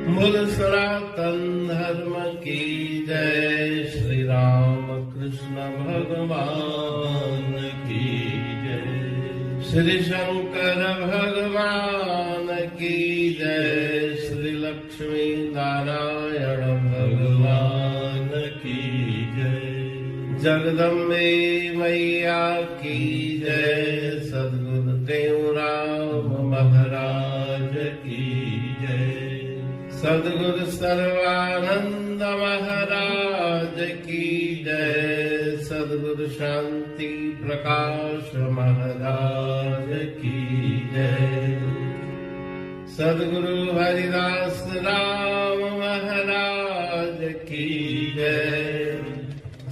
बोल सनातन धर्म की जय, श्री राम कृष्ण भगवान की जय, श्री शंकर भगवान की जय, श्री लक्ष्मी नारायण भगवान की जय, जगदम्बे मैया की जय, सद्गुरुदेव राम महाराज की जय, सद्गुरु सर्वानंद महाराज की जय, सद्गुरु शांति प्रकाश महाराज की जय, सद्गुरु हरिदास राम महाराज की जय,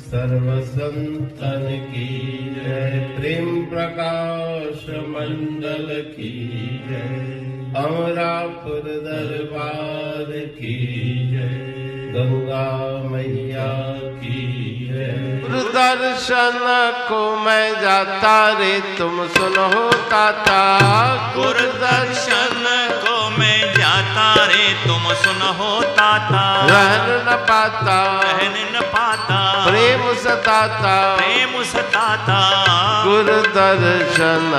सर्व संतन की जय, प्रेम प्रकाश मंडल की जय, अमरापुर दरबार की जय, गंगा मैया की जय। गुरु दर्शन को मैं जाता रे तुम सुनो ताता, गुरु दर्शन को मैं जाता रे तुम सुनो ताता, रहन न पाता रहन न पाता प्रेम सताता, प्रेम सताता, गुरु दर्शन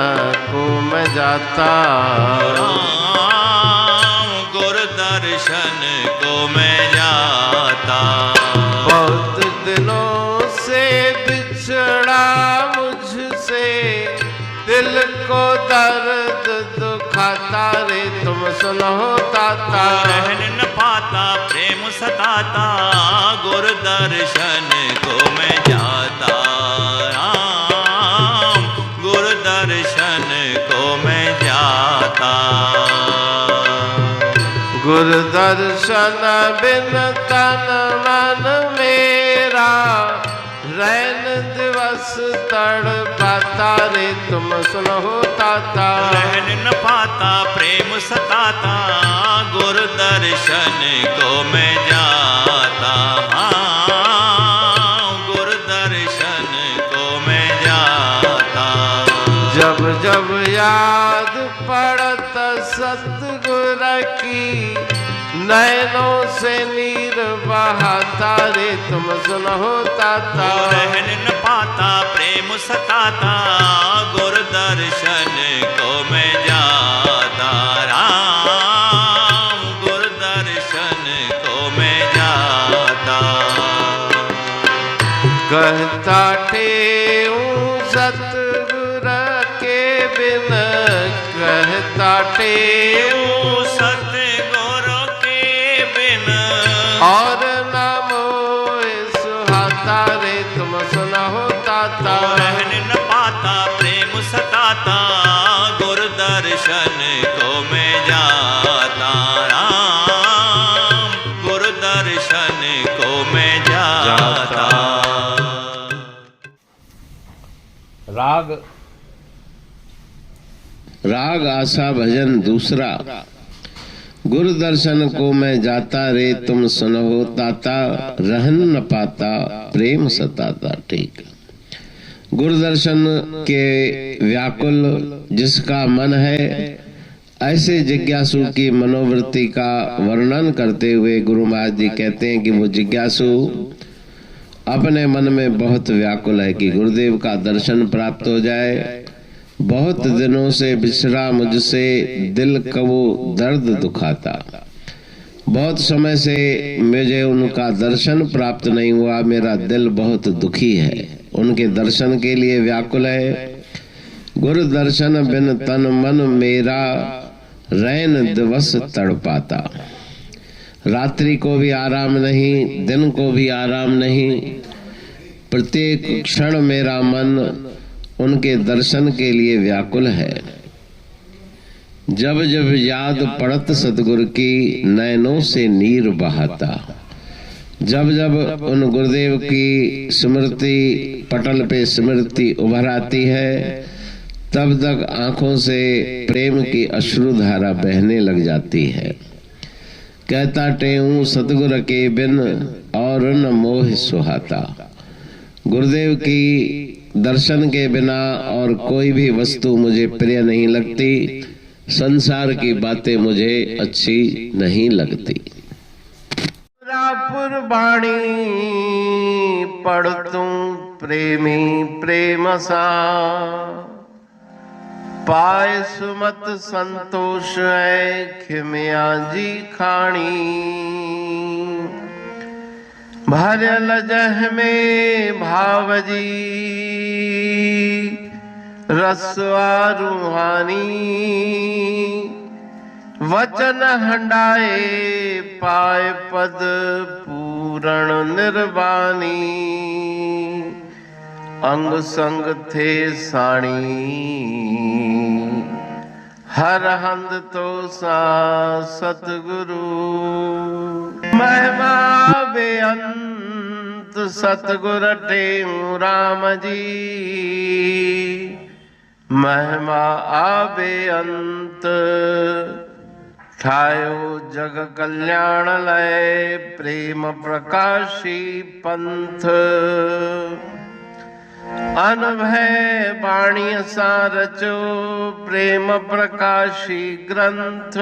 को मैं जाता, गुरु दर्शन को मैं जाता, बहुत दिनों से बिछड़ा मुझसे, दिल को दर्द दुखाता रे तुम सुनो ताता, रहन न पाता प्रेम सताता, गुरु दर्शन को मैं जाता, गुरु दर्शन को मैं जाता, गुरु दर्शन बिन तन मन मेरा, रैन दिवस तड़पाता रे तुम सुनो ताता, रहन न पाता प्रेम सताता, गुरु दर्शन को मैं जाता, गुरु दर्शन को मैं जाता, जब जब याद पड़त सतगुर की, नैनों से नीर बहाता रे तुम सुनो ताता, रहन न पाता प्रेम सताता, गुरु दर्शन को मैं जाता, राम गुरु दर्शन को मैं जाता, कहता ठेऊं सतगुर के बिन, कहता ठेऊं सतगुरु के बिन, और न मोए सुहाता रे तुम सुनो ताता, रहन न पाता प्रेम सताता, गुरु दर्शन को मैं जाता, राम गुरु दर्शन को मैं जाता। राग आशा भजन दूसरा, गुरु दर्शन को मैं जाता रे तुम सुनो ताता, रहन न पाता प्रेम सताता। ठीक, गुरु दर्शन के व्याकुल जिसका मन है, ऐसे जिज्ञासु की मनोवृत्ति का वर्णन करते हुए गुरु महाराज जी कहते हैं कि वो जिज्ञासु अपने मन में बहुत व्याकुल है कि गुरुदेव का दर्शन प्राप्त हो जाए। बहुत दिनों से बिछड़ा मुझसे दिल कबू दर्द दुखाता, बहुत समय से मुझे उनका दर्शन प्राप्त नहीं हुआ, मेरा दिल बहुत दुखी है, उनके दर्शन के लिए व्याकुल है। गुरु दर्शन बिन तन मन मेरा, रैन दिवस तड़पाता। रात्रि को भी आराम नहीं, दिन को भी आराम नहीं, प्रत्येक क्षण मेरा मन उनके दर्शन के लिए व्याकुल है। जब जब याद पड़त सतगुरु की, नैनों से नीर बहाता। जब जब उन गुरुदेव की स्मृति पटल पे स्मृति उभर आती है, तब तक आंखों से प्रेम की अश्रुधारा बहने लग जाती है। कहता टेऊं सतगुरु के बिन, और न मोह सुहाता। गुरुदेव की दर्शन के बिना और कोई भी वस्तु मुझे प्रिय नहीं लगती, संसार की बातें मुझे अच्छी नहीं लगती। अमरापुर बाणी पढ़ तू प्रेमी प्रेम सा, पाए सुमत संतोष है खिमिया जी खाणी। भरल जह में भावजी रसवा रूहानी, वचन हंडाए पाए पद पूरण निर्वाणी। अंग संग थे साणी हर हंद तो सा सतगुरु। महिमा बेअंत सतगुर टेऊ राम जी, महिमा आबे अंत ठायो जग कल्याण लय प्रेम प्रकाशी पंथ। अनभय बाणी सा रचो प्रेम प्रकाशी ग्रंथ।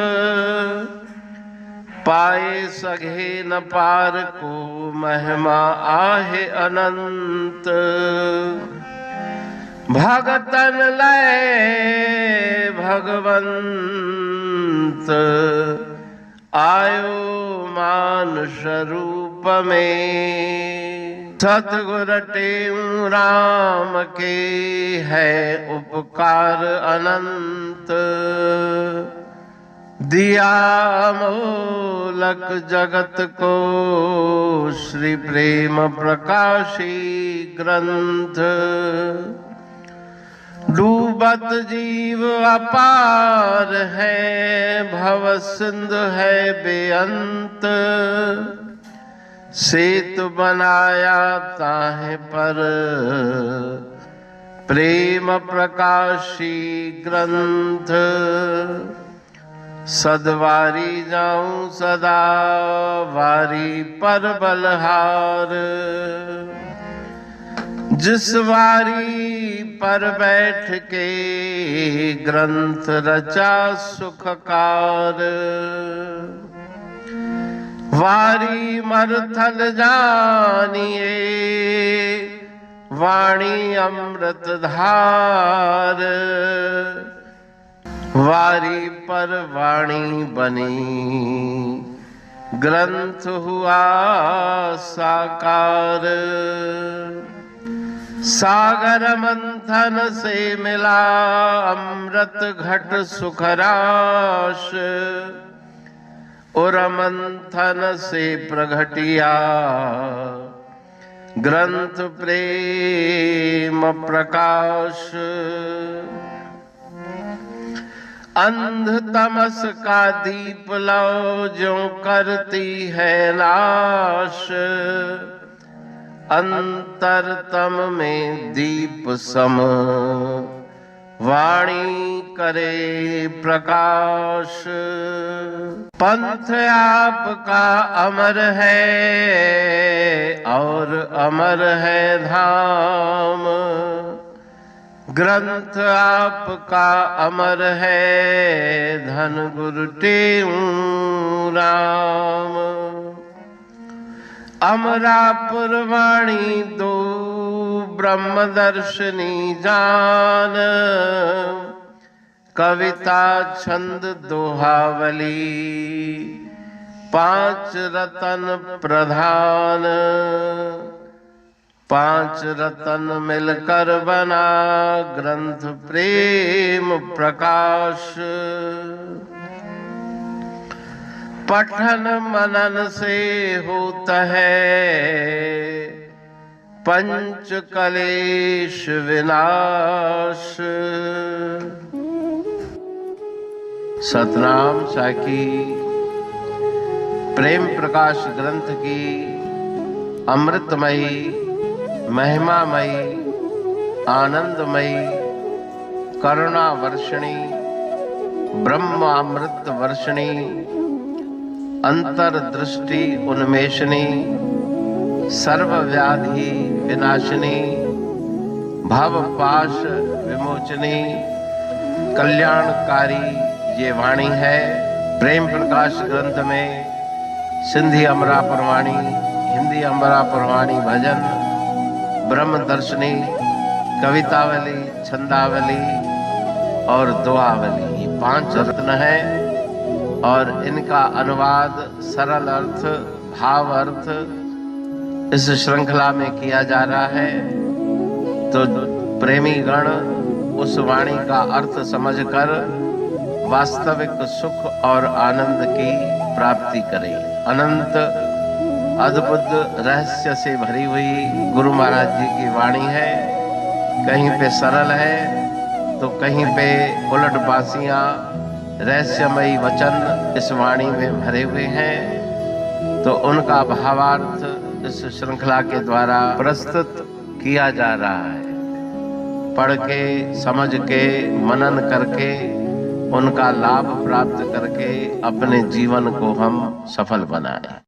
पाए सघे न पार को महिमा आहे अनंत। भगतन लय भगवंत आयो मानुष रूप में। सतगुर टेऊ राम के है उपकार अनंत। दिया मोलक जगत को श्री प्रेम प्रकाशी ग्रंथ। डूबत जीव अपार है भव सिंध है बेअंत। सेतु बनाया ताहे पर प्रेम प्रकाशी ग्रंथ। सदवारी जाऊं सदा वारी पर बलहार। जिस वारी पर बैठ के ग्रंथ रचा सुखकार। वारी मरथल जानिए वाणी अमृत धार। वारी पर वाणी बनी ग्रंथ हुआ साकार। सागर मंथन से मिला अमृत घट सुखराश। और मंथन से प्रगटिया ग्रंथ प्रेम प्रकाश। अंध तमस का दीप लो जो करती है नाश। अंतरतम में दीप सम वाणी करे प्रकाश। पंथ आपका अमर है और अमर है धाम। ग्रंथ आपका अमर है धन गुरु टेऊ राम। अमरापुर वाणी दो ब्रह्मदर्शनी जान। कविता छंद दोहावली पांच रतन प्रधान। पांच रतन मिलकर बना ग्रंथ प्रेम प्रकाश। पठन मनन से होता है पंच कलेश विनाश। सतनाम साखी प्रेम प्रकाश ग्रंथ की अमृतमयी महिमामयी आनंदमयी करुणा वर्षिणी ब्रह्म अमृत वर्षिणी अंतर्दृष्टि उन्मेषणी सर्व व्याधि विनाशिनी भव पाश विमोचनी कल्याणकारी ये वाणी है। प्रेम प्रकाश ग्रंथ में सिंधी अमरा पुरवाणी, हिंदी अमरा पुरवाणी भजन, ब्रह्म दर्शनी, कवितावली, छंदावली और दुआवली, ये 5 रत्न हैं और इनका अनुवाद, सरल अर्थ, भाव अर्थ इस श्रृंखला में किया जा रहा है। तो प्रेमी गण उस वाणी का अर्थ समझकर वास्तविक सुख और आनंद की प्राप्ति करें। अनंत अद्भुत रहस्य से भरी हुई गुरु महाराज जी की वाणी है। कहीं पे सरल है तो कहीं पे उलट बासियां, रहस्यमयी वचन इस वाणी में भरे हुए हैं। तो उनका भावार्थ इस श्रृंखला के द्वारा प्रस्तुत किया जा रहा है। पढ़ के, समझ के, मनन करके, उनका लाभ प्राप्त करके अपने जीवन को हम सफल बनाएं।